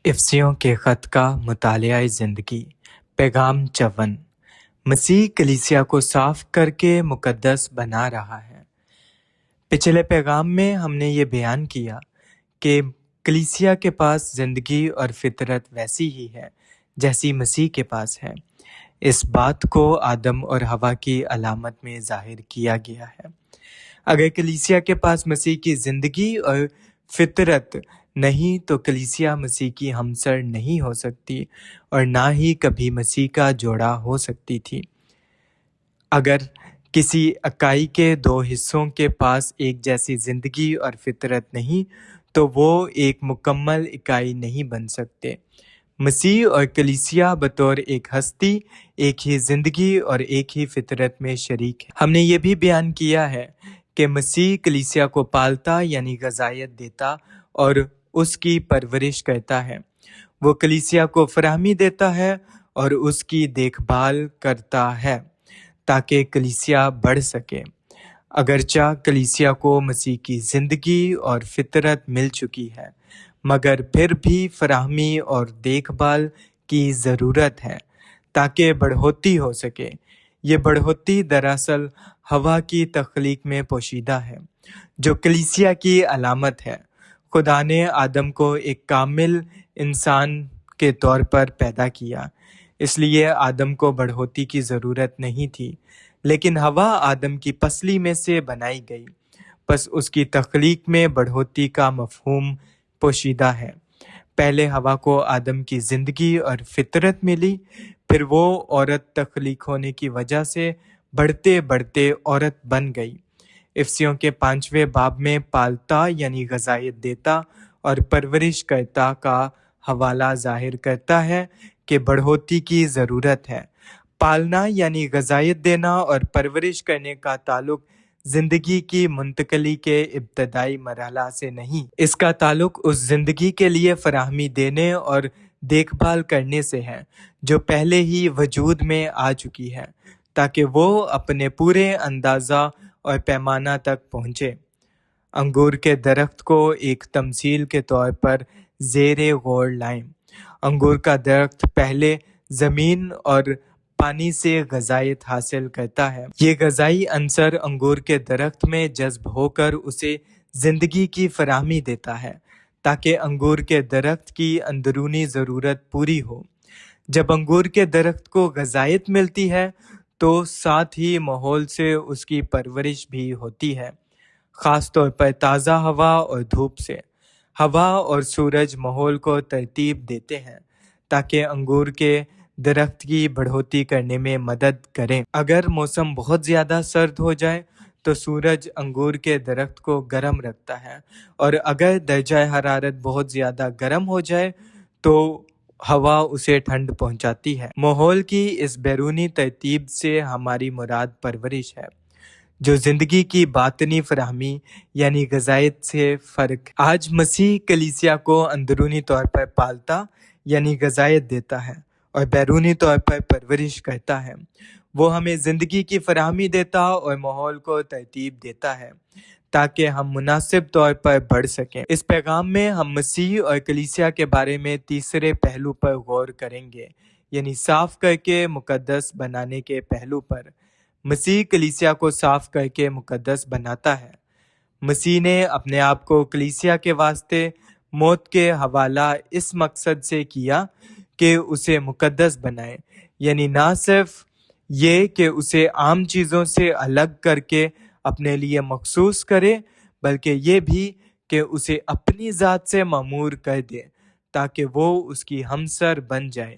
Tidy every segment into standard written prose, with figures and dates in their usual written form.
افسیوں کے خط کا مطالعہ زندگی پیغام 54 مسیح کلیسیا کو صاف کر کے مقدس بنا رہا ہے۔ پچھلے پیغام میں ہم نے یہ بیان کیا کہ کلیسیا کے پاس زندگی اور فطرت ویسی ہی ہے جیسی مسیح کے پاس ہے۔ اس بات کو آدم اور حوا کی علامت میں ظاہر کیا گیا ہے۔ اگر کلیسیا کے پاس مسیح کی زندگی اور فطرت نہیں تو کلیسیا مسیح کی ہمسر نہیں ہو سکتی اور نہ ہی کبھی مسیح کا جوڑا ہو سکتی تھی۔ اگر کسی اکائی کے دو حصوں کے پاس ایک جیسی زندگی اور فطرت نہیں تو وہ ایک مکمل اکائی نہیں بن سکتے۔ مسیح اور کلیسیا بطور ایک ہستی ایک ہی زندگی اور ایک ہی فطرت میں شریک ہیں۔ ہم نے یہ بھی بیان کیا ہے کہ مسیح کلیسیا کو پالتا یعنی غذائیت دیتا اور اس کی پرورش کرتا ہے۔ وہ کلیسیا کو فراہمی دیتا ہے اور اس کی دیکھ بھال کرتا ہے تاکہ کلیسیا بڑھ سکے۔ اگرچہ کلیسیا کو مسیح کی زندگی اور فطرت مل چکی ہے مگر پھر بھی فراہمی اور دیکھ بھال کی ضرورت ہے تاکہ بڑھوتی ہو سکے۔ یہ بڑھوتی دراصل ہوا کی تخلیق میں پوشیدہ ہے جو کلیسیا کی علامت ہے۔ خدا نے آدم کو ایک کامل انسان کے طور پر پیدا کیا، اس لیے آدم کو بڑھوتی کی ضرورت نہیں تھی، لیکن ہوا آدم کی پسلی میں سے بنائی گئی، پس اس کی تخلیق میں بڑھوتی کا مفہوم پوشیدہ ہے۔ پہلے ہوا کو آدم کی زندگی اور فطرت ملی، پھر وہ عورت تخلیق ہونے کی وجہ سے بڑھتے بڑھتے عورت بن گئی۔ افسیوں کے 5ویں باب میں پالتا یعنی غذائیت دیتا اور پرورش کرتا کا حوالہ ظاہر کرتا ہے کہ بڑھوتی کی ضرورت ہے۔ پالنا یعنی غذائیت دینا اور پرورش کرنے کا تعلق زندگی کی منتقلی کے ابتدائی مرحلہ سے نہیں، اس کا تعلق اس زندگی کے لیے فراہمی دینے اور دیکھ بھال کرنے سے ہے جو پہلے ہی وجود میں آ چکی ہے تاکہ وہ اپنے پورے اندازہ اور پیمانہ تک پہنچے۔ انگور کے درخت کو ایک تمثیل کے طور پر زیر غور لائیں۔ انگور کا درخت پہلے زمین اور پانی سے غذائیت حاصل کرتا ہے۔ یہ غذائی عنصر انگور کے درخت میں جذب ہو کر اسے زندگی کی فراہمی دیتا ہے تاکہ انگور کے درخت کی اندرونی ضرورت پوری ہو۔ جب انگور کے درخت کو غذائیت ملتی ہے تو ساتھ ہی ماحول سے اس کی پرورش بھی ہوتی ہے، خاص طور پر تازہ ہوا اور دھوپ سے۔ ہوا اور سورج ماحول کو ترتیب دیتے ہیں تاکہ انگور کے درخت کی بڑھوتی کرنے میں مدد کریں۔ اگر موسم بہت زیادہ سرد ہو جائے تو سورج انگور کے درخت کو گرم رکھتا ہے، اور اگر درجہ حرارت بہت زیادہ گرم ہو جائے تو ہوا اسے ٹھنڈ پہنچاتی ہے۔ ماحول کی اس بیرونی ترتیب سے ہماری مراد پرورش ہے جو زندگی کی باطنی فراہمی یعنی غذائیت سے فرق ہے۔ آج مسیح کلیسیا کو اندرونی طور پر پالتا یعنی غذائیت دیتا ہے اور بیرونی طور پر پرورش کرتا ہے۔ وہ ہمیں زندگی کی فراہمی دیتا اور ماحول کو ترتیب دیتا ہے تاکہ ہم مناسب طور پر بڑھ سکیں۔ اس پیغام میں ہم مسیح اور کلیسیا کے بارے میں تیسرے پہلو پر غور کریں گے، یعنی صاف کر کے مقدس بنانے کے پہلو پر۔ مسیح کلیسیا کو صاف کر کے مقدس بناتا ہے۔ مسیح نے اپنے آپ کو کلیسیا کے واسطے موت کے حوالہ اس مقصد سے کیا کہ اسے مقدس بنائے، یعنی نہ صرف یہ کہ اسے عام چیزوں سے الگ کر کے اپنے لیے مخصوص کرے، بلکہ یہ بھی کہ اسے اپنی ذات سے معمور کر دے تاکہ وہ اس کی ہمسر بن جائے۔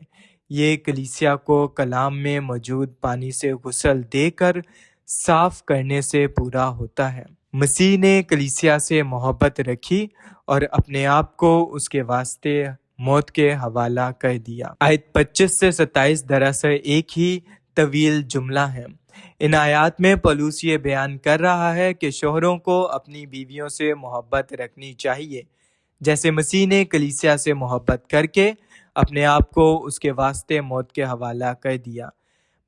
یہ کلیسیا کو کلام میں موجود پانی سے غسل دے کر صاف کرنے سے پورا ہوتا ہے۔ مسیح نے کلیسیا سے محبت رکھی اور اپنے آپ کو اس کے واسطے موت کے حوالہ کر دیا۔ آیت 25 سے 27 دراصل ایک ہی طویل جملہ ہے۔ ان آیات میں پولس یہ بیان کر رہا ہے کہ شوہروں کو اپنی بیویوں سے محبت رکھنی چاہیے، جیسے مسیح نے کلیسیا سے محبت کر کے اپنے آپ کو اس کے واسطے موت کے حوالہ کر دیا۔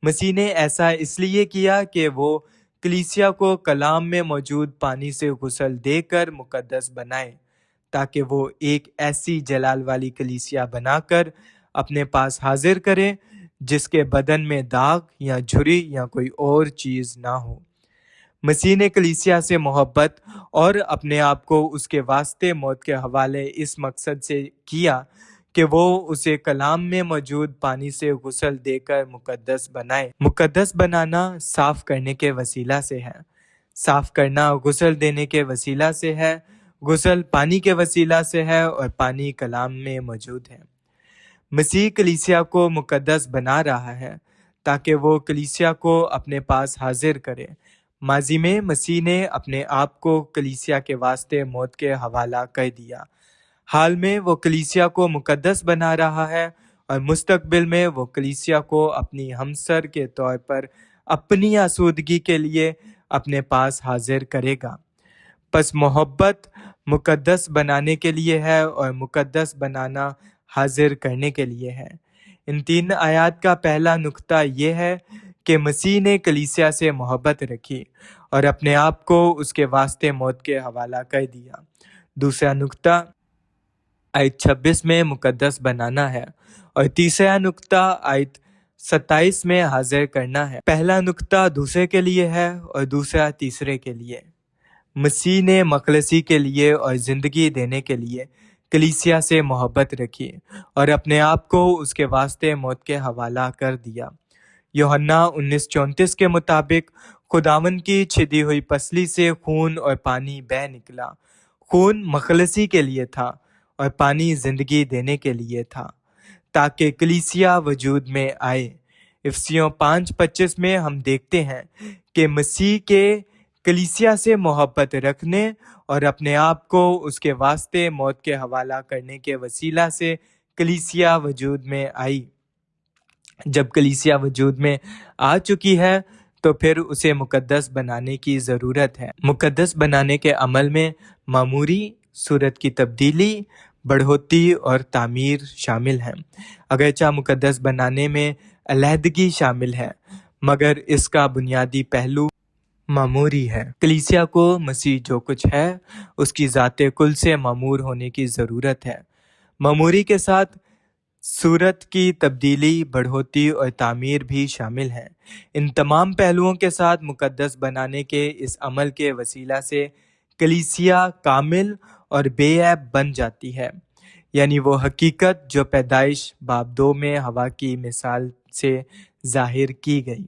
مسیح نے ایسا اس لیے کیا کہ وہ کلیسیا کو کلام میں موجود پانی سے غسل دے کر مقدس بنائے تاکہ وہ ایک ایسی جلال والی کلیسیا بنا کر اپنے پاس حاضر کرے جس کے بدن میں داغ یا جھری یا کوئی اور چیز نہ ہو۔ مسیح نے کلیسیا سے محبت اور اپنے آپ کو اس کے واسطے موت کے حوالے اس مقصد سے کیا کہ وہ اسے کلام میں موجود پانی سے غسل دے کر مقدس بنائے۔ مقدس بنانا صاف کرنے کے وسیلہ سے ہے، صاف کرنا غسل دینے کے وسیلہ سے ہے، غسل پانی کے وسیلہ سے ہے اور پانی کلام میں موجود ہے۔ مسیح کلیسیا کو مقدس بنا رہا ہے تاکہ وہ کلیسیا کو اپنے پاس حاضر کرے۔ ماضی میں مسیح نے اپنے آپ کو کلیسیا کے واسطے موت کے حوالہ کر دیا۔ حال میں وہ کلیسیا کو مقدس بنا رہا ہے اور مستقبل میں وہ کلیسیا کو اپنی ہمسر کے طور پر اپنی آسودگی کے لیے اپنے پاس حاضر کرے گا۔ پس محبت مقدس بنانے کے لیے ہے اور مقدس بنانا حاضر کرنے کے لیے ہے۔ ان 3 آیات کا پہلا نقطہ یہ ہے کہ مسیح نے کلیسیا سے محبت رکھی اور اپنے آپ کو اس کے واسطے موت کے حوالہ کر دیا۔ دوسرا نقطہ آیت 26 میں مقدس بنانا ہے اور تیسرا نقطہ آیت 27 میں حاضر کرنا ہے۔ پہلا نقطہ دوسرے کے لیے ہے اور دوسرا تیسرے کے لیے۔ مسیح نے مخلصی کے لیے اور زندگی دینے کے لیے کلیسیا سے محبت رکھی اور اپنے آپ کو اس کے واسطے موت کے حوالہ کر دیا۔ یوحنا 19:34 کے مطابق خداوند کی چھدی ہوئی پسلی سے خون اور پانی بہہ نکلا۔ خون مخلصی کے لیے تھا اور پانی زندگی دینے کے لیے تھا تاکہ کلیسیا وجود میں آئے۔ افسیوں 5:25 میں ہم دیکھتے ہیں کہ مسیح کے کلیسیا سے محبت رکھنے اور اپنے آپ کو اس کے واسطے موت کے حوالہ کرنے کے وسیلہ سے کلیسیا وجود میں آئی۔ جب کلیسیا وجود میں آ چکی ہے تو پھر اسے مقدس بنانے کی ضرورت ہے۔ مقدس بنانے کے عمل میں معموری، صورت کی تبدیلی، بڑھوتی اور تعمیر شامل ہیں۔ اگرچہ مقدس بنانے میں علیحدگی شامل ہے مگر اس کا بنیادی پہلو معموری ہے۔ کلیسیا کو مسیح جو کچھ ہے اس کی ذات کل سے معمور ہونے کی ضرورت ہے۔ معموری کے ساتھ صورت کی تبدیلی، بڑھوتی اور تعمیر بھی شامل ہیں۔ ان تمام پہلوؤں کے ساتھ مقدس بنانے کے اس عمل کے وسیلہ سے کلیسیا کامل اور بے عیب بن جاتی ہے، یعنی وہ حقیقت جو پیدائش باب 2 میں ہوا کی مثال سے ظاہر کی گئی۔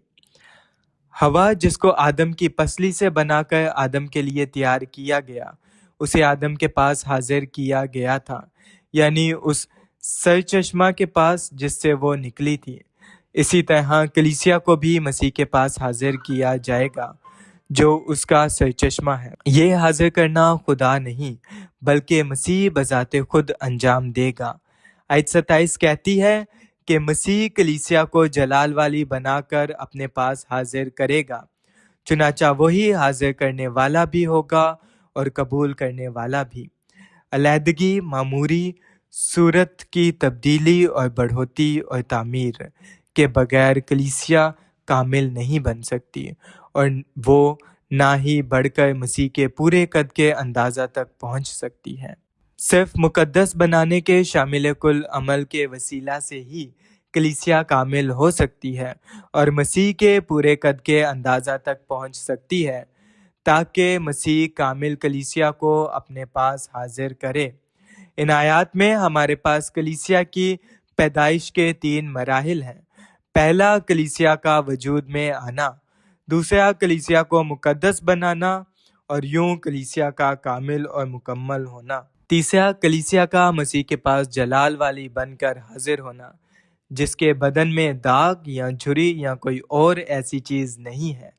ہوا جس کو آدم کی پسلی سے بنا کر آدم کے لیے تیار کیا گیا، اسے آدم کے پاس حاضر کیا گیا تھا، یعنی اس سرچشمہ کے پاس جس سے وہ نکلی تھی۔ اسی طرح کلیسیا کو بھی مسیح کے پاس حاضر کیا جائے گا جو اس کا سرچشمہ ہے۔ یہ حاضر کرنا خدا نہیں بلکہ مسیح بذات خود انجام دے گا۔ آیت 27 کہتی ہے کہ مسیح کلیسیا کو جلال والی بنا کر اپنے پاس حاضر کرے گا، چنانچہ وہی حاضر کرنے والا بھی ہوگا اور قبول کرنے والا بھی۔ علیحدگی، معموری، صورت کی تبدیلی اور بڑھوتی اور تعمیر کے بغیر کلیسیا کامل نہیں بن سکتی اور وہ نہ ہی بڑھ کر مسیح کے پورے قد کے اندازہ تک پہنچ سکتی ہے۔ صرف مقدس بنانے کے شامل کل عمل کے وسیلہ سے ہی کلیسیا کامل ہو سکتی ہے اور مسیح کے پورے قد کے اندازہ تک پہنچ سکتی ہے تاکہ مسیح کامل کلیسیا کو اپنے پاس حاضر کرے۔ ان آیات میں ہمارے پاس کلیسیا کی پیدائش کے 3 مراحل ہیں۔ پہلا، کلیسیا کا وجود میں آنا، دوسرا کلیسیا کو مقدس بنانا اور یوں کلیسیا کا کامل اور مکمل ہونا، تیسرا کلیسیا کا مسیح کے پاس جلال والی بن کر حاضر ہونا جس کے بدن میں داغ یا جھری یا کوئی اور ایسی چیز نہیں ہے،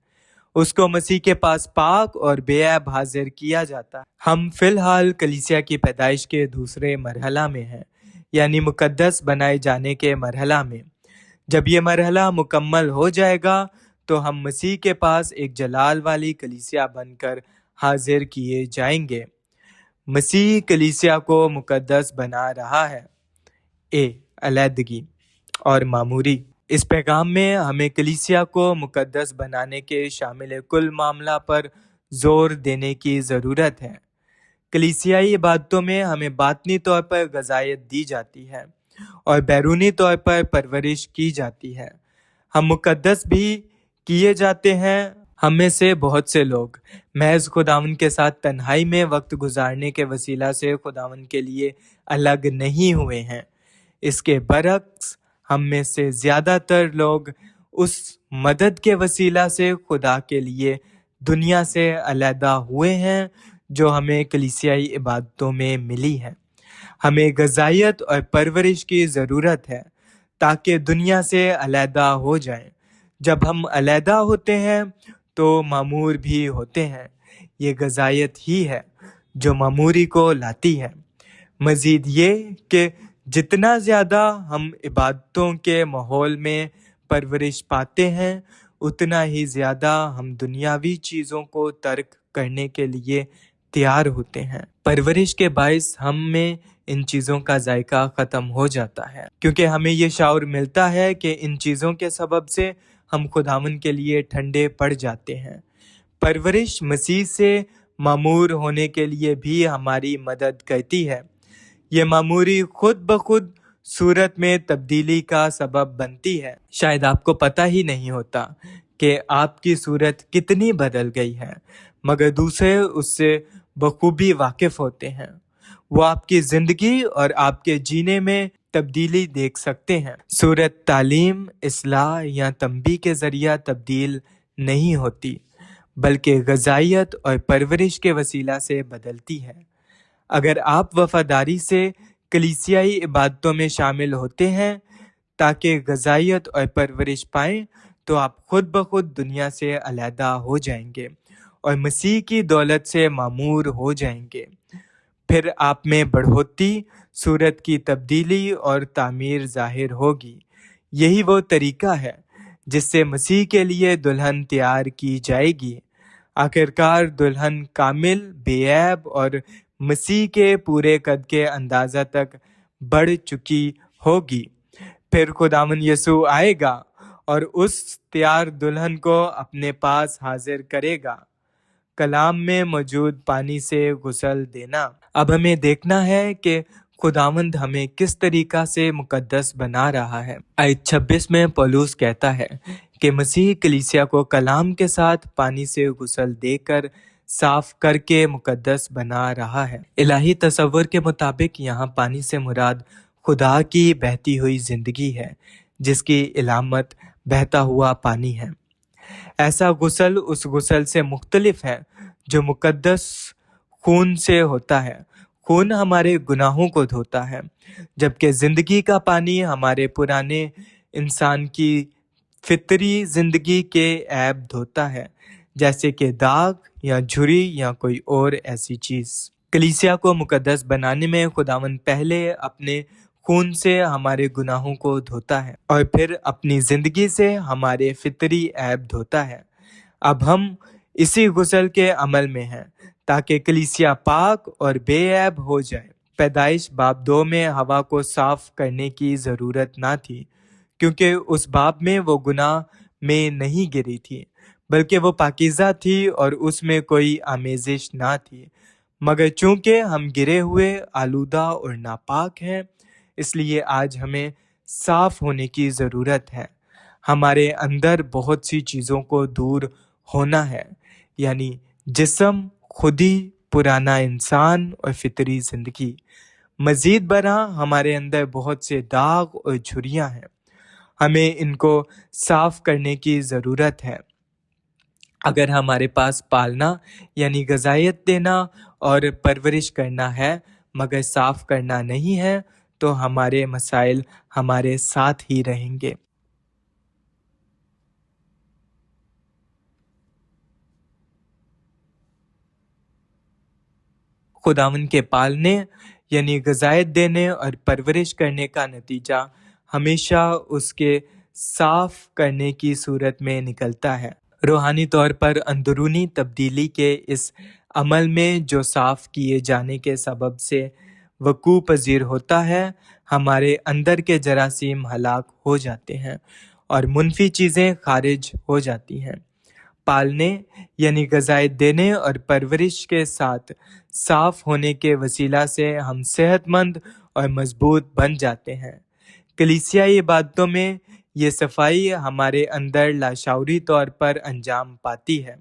اس کو مسیح کے پاس پاک اور بے عیب حاضر کیا جاتا ہے۔ ہم فی الحال کلیسیا کی پیدائش کے دوسرے مرحلہ میں ہیں، یعنی مقدس بنائے جانے کے مرحلہ میں۔ جب یہ مرحلہ مکمل ہو جائے گا تو ہم مسیح کے پاس ایک جلال والی کلیسیا بن کر حاضر کیے جائیں گے۔ مسیح کلیسیا کو مقدس بنا رہا ہے۔ علیحدگی اور معموری۔ اس پیغام میں ہمیں کلیسیا کو مقدس بنانے کے شامل کل معاملہ پر زور دینے کی ضرورت ہے۔ کلیسیائی عبادتوں میں ہمیں باطنی طور پر غذائیت دی جاتی ہے اور بیرونی طور پر پرورش کی جاتی ہے۔ ہم مقدس بھی کیے جاتے ہیں۔ ہم میں سے بہت سے لوگ محض خداوند کے ساتھ تنہائی میں وقت گزارنے کے وسیلہ سے خداوند کے لیے الگ نہیں ہوئے ہیں۔ اس کے برعکس ہم میں سے زیادہ تر لوگ اس مدد کے وسیلہ سے خدا کے لیے دنیا سے علیحدہ ہوئے ہیں جو ہمیں کلیسیائی عبادتوں میں ملی ہے۔ ہمیں غذائیت اور پرورش کی ضرورت ہے تاکہ دنیا سے علیحدہ ہو جائیں۔ جب ہم علیحدہ ہوتے ہیں تو معمور بھی ہوتے ہیں۔ یہ غذائیت ہی ہے جو معموری کو لاتی ہے۔ مزید یہ کہ جتنا زیادہ ہم عبادتوں کے ماحول میں پرورش پاتے ہیں اتنا ہی زیادہ ہم دنیاوی چیزوں کو ترک کرنے کے لیے تیار ہوتے ہیں۔ پرورش کے باعث ہم میں ان چیزوں کا ذائقہ ختم ہو جاتا ہے، کیونکہ ہمیں یہ شعور ملتا ہے کہ ان چیزوں کے سبب سے ہم خداوند کے لیے ٹھنڈے پڑ جاتے ہیں۔ پرورش مسیح سے معمور ہونے کے لیے بھی ہماری مدد کرتی ہے۔ یہ معموری خود بخود صورت میں تبدیلی کا سبب بنتی ہے۔ شاید آپ کو پتہ ہی نہیں ہوتا کہ آپ کی صورت کتنی بدل گئی ہے، مگر دوسرے اس سے بخوبی واقف ہوتے ہیں۔ وہ آپ کی زندگی اور آپ کے جینے میں تبدیلی دیکھ سکتے ہیں۔ صورت تعلیم، اصلاح یا تنبیہ کے ذریعہ تبدیل نہیں ہوتی، بلکہ غذائیت اور پرورش کے وسیلہ سے بدلتی ہے۔ اگر آپ وفاداری سے کلیسیائی عبادتوں میں شامل ہوتے ہیں تاکہ غذائیت اور پرورش پائیں تو آپ خود بخود دنیا سے علیحدہ ہو جائیں گے اور مسیح کی دولت سے معمور ہو جائیں گے۔ پھر آپ میں بڑھوتی، صورت کی تبدیلی اور تعمیر ظاہر ہوگی۔ یہی وہ طریقہ ہے جس سے مسیح کے لیے دلہن تیار کی جائے گی۔ آخرکار دلہن کامل، بے عیب اور مسیح کے پورے قد کے اندازہ تک بڑھ چکی ہوگی۔ پھر خداوند یسوع آئے گا اور اس تیار دلہن کو اپنے پاس حاضر کرے گا۔ کلام میں موجود پانی سے غسل دینا۔ اب ہمیں دیکھنا ہے کہ خداوند ہمیں کس طریقہ سے مقدس بنا رہا ہے۔ آیت 26 میں پولس کہتا ہے کہ مسیح کلیسیا کو کلام کے ساتھ پانی سے غسل دے کر صاف کر کے مقدس بنا رہا ہے۔ الہی تصور کے مطابق یہاں پانی سے مراد خدا کی بہتی ہوئی زندگی ہے، جس کی علامت بہتا ہوا پانی ہے۔ ایسا غسل اس غسل سے مختلف ہے جو مقدس خون سے ہوتا ہے۔ خون ہمارے گناہوں کو دھوتا ہے، جبکہ زندگی کا پانی ہمارے پرانے انسان کی فطری زندگی کے عیب دھوتا ہے، جیسے کہ داغ یا جھری یا کوئی اور ایسی چیز۔ کلیسیا کو مقدس بنانے میں خداوند پہلے اپنے خون سے ہمارے گناہوں کو دھوتا ہے اور پھر اپنی زندگی سے ہمارے فطری عیب دھوتا ہے۔ اب ہم اسی غسل کے عمل میں ہیں تاکہ کلیسیا پاک اور بے عیب ہو جائے۔ پیدائش باب 2 میں ہوا کو صاف کرنے کی ضرورت نہ تھی، کیونکہ اس باب میں وہ گناہ میں نہیں گری تھی، بلکہ وہ پاکیزہ تھی اور اس میں کوئی آمیزش نہ تھی۔ مگر چونکہ ہم گرے ہوئے، آلودہ اور ناپاک ہیں، اس لیے آج ہمیں صاف ہونے کی ضرورت ہے۔ ہمارے اندر بہت سی چیزوں کو دور ہونا ہے، یعنی جسم، خودی، پرانا انسان اور فطری زندگی۔ مزید برآں ہمارے اندر بہت سے داغ اور جھریاں ہیں، ہمیں ان کو صاف کرنے کی ضرورت ہے۔ اگر ہمارے پاس پالنا یعنی غذائیت دینا اور پرورش کرنا ہے مگر صاف کرنا نہیں ہے تو ہمارے مسائل ہمارے ساتھ ہی رہیں گے۔ خداوند کے پالنے یعنی غذائیت دینے اور پرورش کرنے کا نتیجہ ہمیشہ اس کے صاف کرنے کی صورت میں نکلتا ہے۔ روحانی طور پر اندرونی تبدیلی کے اس عمل میں جو صاف کیے جانے کے سبب سے وقوع پذیر ہوتا ہے، ہمارے اندر کے جراثیم ہلاک ہو جاتے ہیں اور منفی چیزیں خارج ہو جاتی ہیں۔ پالنے یعنی غذائیت دینے اور پرورش کے ساتھ صاف ہونے کے وسیلہ سے ہم صحت مند اور مضبوط بن جاتے ہیں۔ کلیسیائی عبادتوں میں یہ صفائی ہمارے اندر لاشعوری طور پر انجام پاتی ہے۔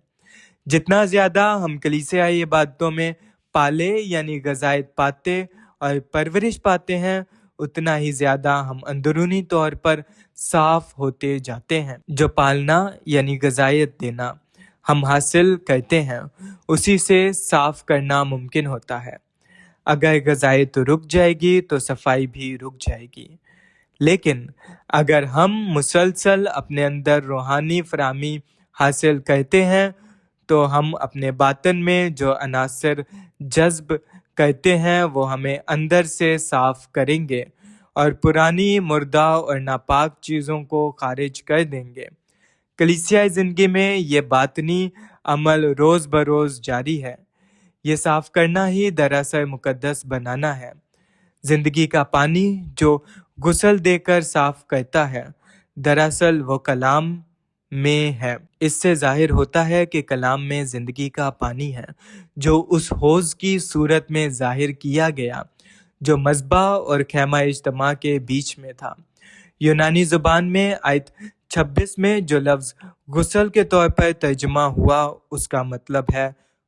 جتنا زیادہ ہم کلیسیائی عبادتوں میں پالے یعنی غذائیت پاتے اور پرورش پاتے ہیں، اتنا ہی زیادہ ہم اندرونی طور پر صاف ہوتے جاتے ہیں۔ جو پالنا یعنی غذائیت دینا ہم حاصل کرتے ہیں، اسی سے صاف کرنا ممکن ہوتا ہے۔ اگر غذائیت رک جائے گی تو صفائی بھی رک جائے گی، لیکن اگر ہم مسلسل اپنے اندر روحانی فراہمی حاصل کرتے ہیں تو ہم اپنے باطن میں جو عناصر جذب کرتے ہیں وہ ہمیں اندر سے صاف کریں گے اور پرانی مردہ اور ناپاک چیزوں کو خارج کر دیں گے۔ کلیسیائی زندگی میں یہ باطنی عمل روز بروز جاری ہے۔ یہ صاف کرنا ہی دراصل مقدس بنانا ہے۔ زندگی کا پانی جو غسل دے کر صاف کرتا ہے، دراصل وہ کلام میں ہے۔ اس سے ظاہر ہوتا ہے کہ کلام میں زندگی کا پانی ہے، جو اس حوض کی صورت میں ظاہر کیا گیا جو مذبح اور خیمہ اجتماع کے بیچ میں تھا۔ یونانی زبان میں آیت 26 میں جو لفظ غسل کے طور پر ترجمہ ہوا، اس کا مطلب ہے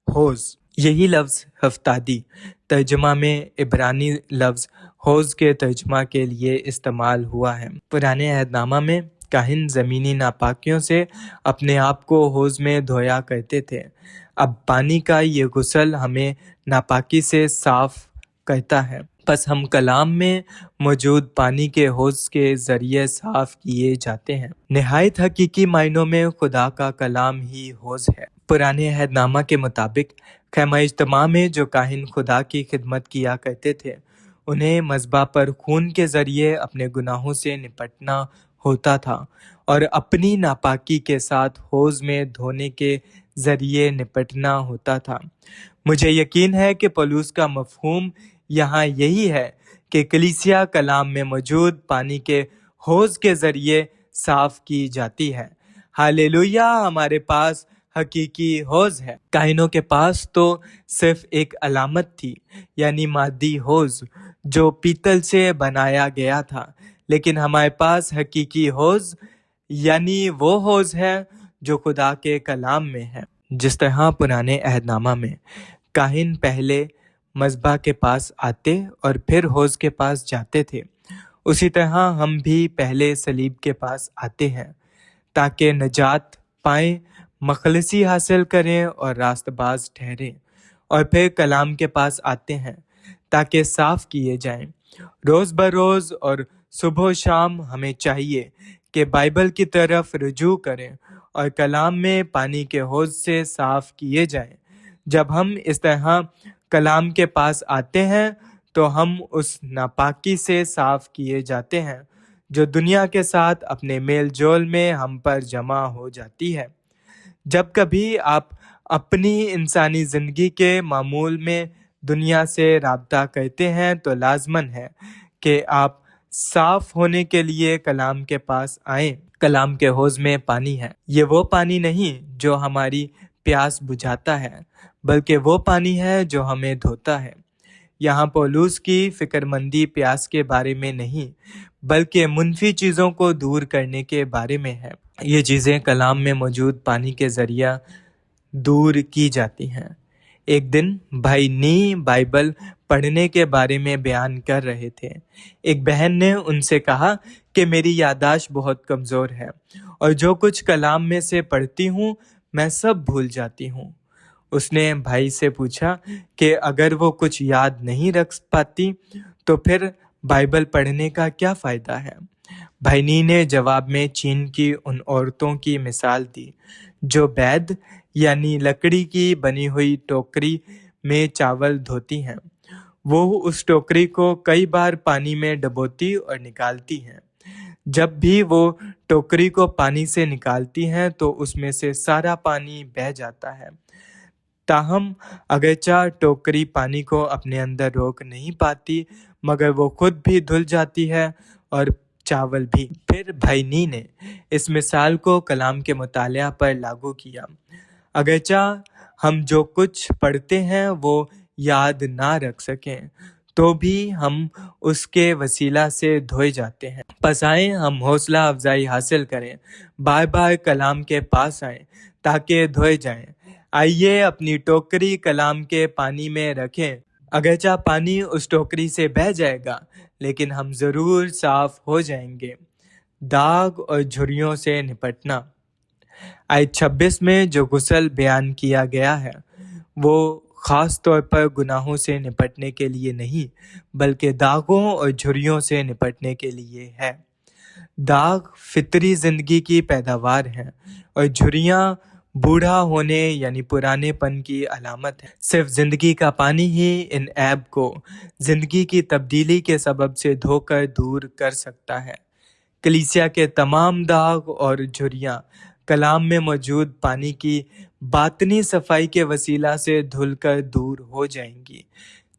حوض۔ یہی لفظ ہفتادی ترجمہ میں عبرانی لفظ حوض کے ترجمہ کے لیے استعمال ہوا ہے۔ پرانے عہد نامہ میں کاہن زمینی ناپاکیوں سے اپنے آپ کو حوض میں دھویا کرتے تھے۔ اب پانی کا یہ غسل ہمیں ناپاکی سے صاف کرتا ہے۔ پس ہم کلام میں موجود پانی کے حوض کے ذریعے صاف کیے جاتے ہیں۔ نہایت حقیقی معنوں میں خدا کا کلام ہی حوض ہے۔ پرانے عہد نامہ کے مطابق خیمہ اجتماع میں جو کاہن خدا کی خدمت کیا کرتے تھے، انہیں مذبح پر خون کے ذریعے اپنے گناہوں سے نپٹنا ہوتا تھا اور اپنی ناپاکی کے ساتھ حوض میں دھونے کے ذریعے نپٹنا ہوتا تھا۔ مجھے یقین ہے کہ پولس کا مفہوم یہاں یہی ہے کہ کلیسیا کلام میں موجود پانی کے حوض کے ذریعے صاف کی جاتی ہے۔ ہاللویا! ہمارے پاس حقیقی حوض ہے۔ کاہنوں کے پاس تو صرف ایک علامت تھی، یعنی مادی حوض جو پیتل سے بنایا گیا تھا، لیکن ہمارے پاس حقیقی حوض یعنی وہ حوض ہے جو خدا کے کلام میں ہے۔ جس طرح پرانے عہد نامہ میں کاہن پہلے مذبح کے پاس آتے اور پھر حوض کے پاس جاتے تھے، اسی طرح ہم بھی پہلے صلیب کے پاس آتے ہیں تاکہ نجات پائیں، مخلصی حاصل کریں اور راست باز ٹھہریں، اور پھر کلام کے پاس آتے ہیں تاکہ صاف کیے جائیں۔ روز بروز اور صبح و شام ہمیں چاہیے کہ بائبل کی طرف رجوع کریں اور کلام میں پانی کے حوض سے صاف کیے جائیں۔ جب ہم اس طرح کلام کے پاس آتے ہیں تو ہم اس ناپاکی سے صاف کیے جاتے ہیں جو دنیا کے ساتھ اپنے میل جول میں ہم پر جمع ہو جاتی ہے۔ جب کبھی آپ اپنی انسانی زندگی کے معمول میں دنیا سے رابطہ کرتے ہیں تو لازماً ہے کہ آپ صاف ہونے کے لیے کلام کے پاس آئیں۔ کلام کے حوض میں پانی ہے۔ یہ وہ پانی نہیں جو ہماری پیاس بجھاتا ہے، بلکہ وہ پانی ہے جو ہمیں دھوتا ہے۔ یہاں پولس کی فکر مندی پیاس کے بارے میں نہیں، بلکہ منفی چیزوں کو دور کرنے کے بارے میں ہے۔ یہ چیزیں کلام میں موجود پانی کے ذریعہ دور کی جاتی ہیں۔ ایک دن بھائی نی بائبل پڑھنے کے بارے میں بیان کر رہے تھے۔ ایک بہن نے ان سے کہا کہ میری یادداشت بہت کمزور ہے اور جو کچھ کلام میں سے پڑھتی ہوں میں سب بھول جاتی ہوں۔ اس نے بھائی سے پوچھا کہ اگر وہ کچھ یاد نہیں رکھ پاتی تو پھر بائبل پڑھنے کا کیا فائدہ ہے؟ بھائی نی نے جواب میں چین کی ان عورتوں کی مثال دی جو بید یعنی لکڑی کی بنی ہوئی ٹوکری میں چاول دھوتی ہیں۔ وہ اس ٹوکری کو کئی بار پانی میں ڈبوتی اور نکالتی ہیں۔ جب بھی وہ ٹوکری کو پانی سے نکالتی ہیں تو اس میں سے سارا پانی بہہ جاتا ہے۔ تاہم اگرچہ ٹوکری پانی کو اپنے اندر روک نہیں پاتی، مگر وہ خود بھی دھل جاتی ہے اور چاول بھی۔ پھر بھائی نی نے اس مثال کو کلام کے مطالعہ پر لاگو کیا۔ اگرچہ ہم جو کچھ پڑھتے ہیں وہ یاد نہ رکھ سکیں تو بھی ہم اس کے وسیلہ سے دھوئے جاتے ہیں۔ پس آئیں ہم حوصلہ افزائی حاصل کریں، بار بار کلام کے پاس آئیں تاکہ دھوئے جائیں۔ آئیے اپنی ٹوکری کلام کے پانی میں رکھیں، اگرچہ پانی اس ٹوکری سے بہہ جائے گا لیکن ہم ضرور صاف ہو جائیں گے۔ داغ اور جھریوں سے نپٹنا۔ آیت 26 میں جو غسل بیان کیا گیا ہے وہ خاص طور پر گناہوں سے نپٹنے کے لیے نہیں بلکہ داغوں اور جھریوں سے نپٹنے کے لیے ہے۔ داغ فطری زندگی کی پیداوار ہیں اور جھریاں بوڑھا ہونے یعنی پرانے پن کی علامت ہے۔ صرف زندگی کا پانی ہی ان عیب کو زندگی کی تبدیلی کے سبب سے دھو کر دور کر سکتا ہے۔ کلیسیا کے تمام داغ اور جھریاں کلام میں موجود پانی کی باطنی صفائی کے وسیلہ سے دھل کر دور ہو جائیں گی۔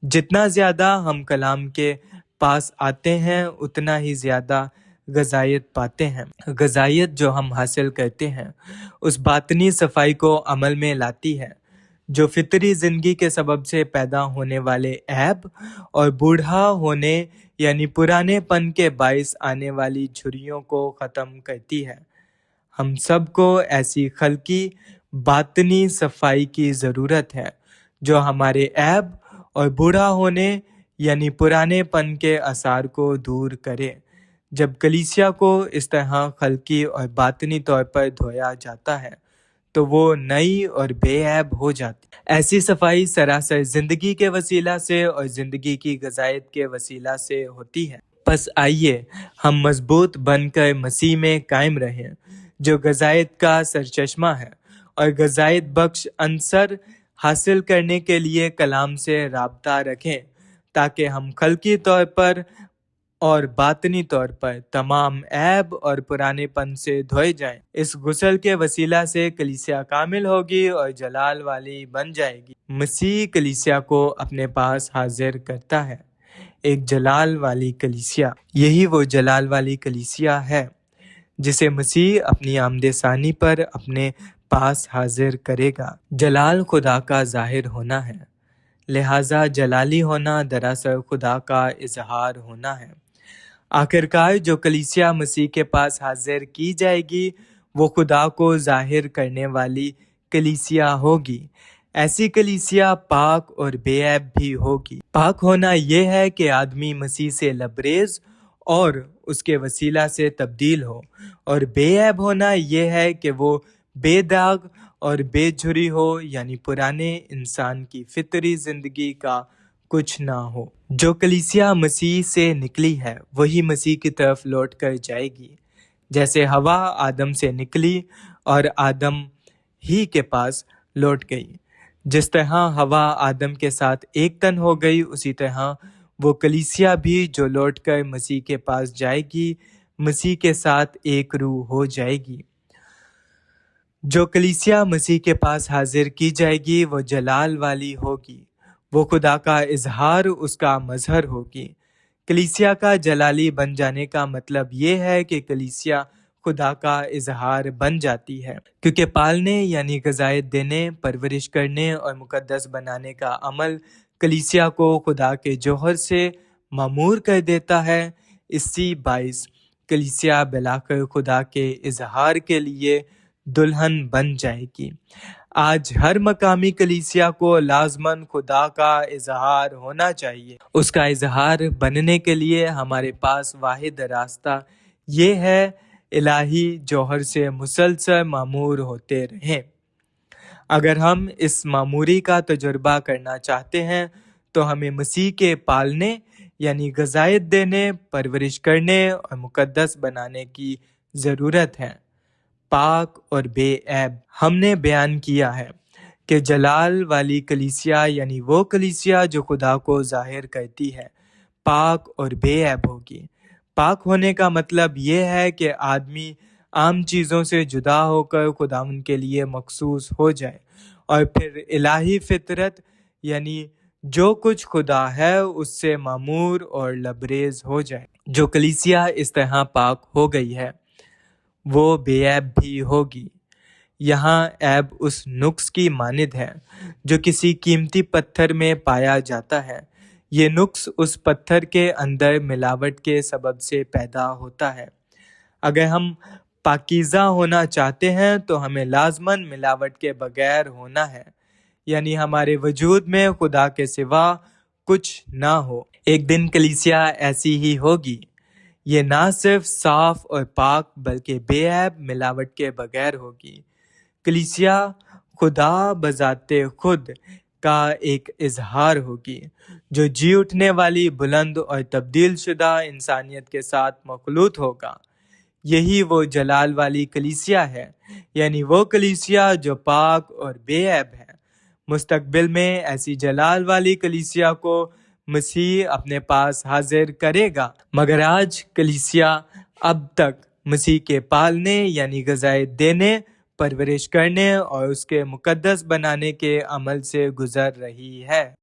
جتنا زیادہ ہم کلام کے پاس آتے ہیں اتنا ہی زیادہ غذائیت پاتے ہیں۔ غذائیت جو ہم حاصل کرتے ہیں اس باطنی صفائی کو عمل میں لاتی ہے جو فطری زندگی کے سبب سے پیدا ہونے والے عیب اور بوڑھا ہونے یعنی پرانے پن کے باعث آنے والی جھریوں کو ختم کرتی ہے۔ ہم سب کو ایسی خلقی باطنی صفائی کی ضرورت ہے جو ہمارے عیب اور بوڑھا ہونے یعنی پرانے پن کے آثار کو دور کرے۔ جب کلیسیا کو اس طرح خلقی اور باطنی طور پر دھویا جاتا ہے تو وہ نئی اور بے عیب ہو جاتی ہے۔ ایسی صفائی سراسر زندگی کے وسیلہ سے اور زندگی کی غذائیت کے وسیلہ سے ہوتی ہے۔ پس آئیے ہم مضبوط بن کر مسیح میں قائم رہیں جو غذائیت کا سرچشمہ ہے اور غذائیت بخش عنصر حاصل کرنے کے لیے کلام سے رابطہ رکھیں تاکہ ہم خلقی طور پر اور باطنی طور پر تمام عیب اور پرانے پن سے دھوئے جائیں۔ اس غسل کے وسیلہ سے کلیسیا کامل ہوگی اور جلال والی بن جائے گی۔ مسیح کلیسیا کو اپنے پاس حاضر کرتا ہے، ایک جلال والی کلیسیا۔ یہی وہ جلال والی کلیسیا ہے جسے مسیح اپنی آمد ثانی پر اپنے پاس حاضر کرے گا۔ جلال خدا کا ظاہر ہونا ہے، لہٰذا جلالی ہونا دراصل خدا کا اظہار ہونا ہے۔ آخرکار جو کلیسیا مسیح کے پاس حاضر کی جائے گی وہ خدا کو ظاہر کرنے والی کلیسیا ہوگی۔ ایسی کلیسیا پاک اور بے عیب بھی ہوگی۔ پاک ہونا یہ ہے کہ آدمی مسیح سے لبریز اور اس کے وسیلہ سے تبدیل ہو، اور بے عیب ہونا یہ ہے کہ وہ بے داغ اور بے جھری ہو یعنی پرانے انسان کی فطری زندگی کا کچھ نہ ہو۔ جو کلیسیا مسیح سے نکلی ہے وہی مسیح کی طرف لوٹ کر جائے گی، جیسے ہوا آدم سے نکلی اور آدم ہی کے پاس لوٹ گئی۔ جس طرح ہوا آدم کے ساتھ ایک تن ہو گئی اسی طرح وہ کلیسیا بھی جو لوٹ کر مسیح کے پاس جائے گی مسیح کے ساتھ ایک روح ہو جائے گی۔ جو کلیسیا مسیح کے پاس حاضر کی جائے گی وہ جلال والی ہوگی، وہ خدا کا اظہار اس کا مظہر ہوگی۔ کلیسیا کا جلالی بن جانے کا مطلب یہ ہے کہ کلیسیا خدا کا اظہار بن جاتی ہے، کیونکہ پالنے یعنی غذائیت دینے، پرورش کرنے اور مقدس بنانے کا عمل کلیسیا کو خدا کے جوہر سے معمور کر دیتا ہے۔ اسی باعث کلیسیا بلاخر خدا کے اظہار کے لیے دلہن بن جائے گی۔ آج ہر مقامی کلیسیا کو لازماً خدا کا اظہار ہونا چاہیے۔ اس کا اظہار بننے کے لیے ہمارے پاس واحد راستہ یہ ہے الہی جوہر سے مسلسل معمور ہوتے رہیں۔ اگر ہم اس معموری کا تجربہ کرنا چاہتے ہیں تو ہمیں مسیح کے پالنے یعنی غذائیت دینے، پرورش کرنے اور مقدس بنانے کی ضرورت ہے۔ پاک اور بے عیب۔ ہم نے بیان کیا ہے کہ جلال والی کلیسیا یعنی وہ کلیسیا جو خدا کو ظاہر کرتی ہے پاک اور بے عیب ہوگی۔ پاک ہونے کا مطلب یہ ہے کہ آدمی عام چیزوں سے جدا ہو کر خداوند کے لیے مخصوص ہو جائے اور پھر الہی فطرت یعنی جو کچھ خدا ہے اس سے معمور اور لبریز ہو جائے۔ جو کلیسیا اس طرح پاک ہو گئی ہے وہ بے عیب بھی ہوگی۔ یہاں عیب اس نقص کی مانند ہے جو کسی قیمتی پتھر میں پایا جاتا ہے۔ یہ نقص اس پتھر کے اندر ملاوٹ کے سبب سے پیدا ہوتا ہے۔ اگر ہم پاکیزہ ہونا چاہتے ہیں تو ہمیں لازماً ملاوٹ کے بغیر ہونا ہے، یعنی ہمارے وجود میں خدا کے سوا کچھ نہ ہو۔ ایک دن کلیسیا ایسی ہی ہوگی۔ یہ نہ صرف صاف اور پاک بلکہ بے عیب ملاوٹ کے بغیر ہوگی۔ کلیسیا خدا بذات خود کا ایک اظہار ہوگی جو جی اٹھنے والی بلند اور تبدیل شدہ انسانیت کے ساتھ مخلوط ہوگا۔ یہی وہ جلال والی کلیسیا ہے، یعنی وہ کلیسیا جو پاک اور بے عیب ہے۔ مستقبل میں ایسی جلال والی کلیسیا کو مسیح اپنے پاس حاضر کرے گا، مگر آج کلیسیا اب تک مسیح کے پالنے یعنی غذائے دینے، پرورش کرنے اور اس کے مقدس بنانے کے عمل سے گزر رہی ہے۔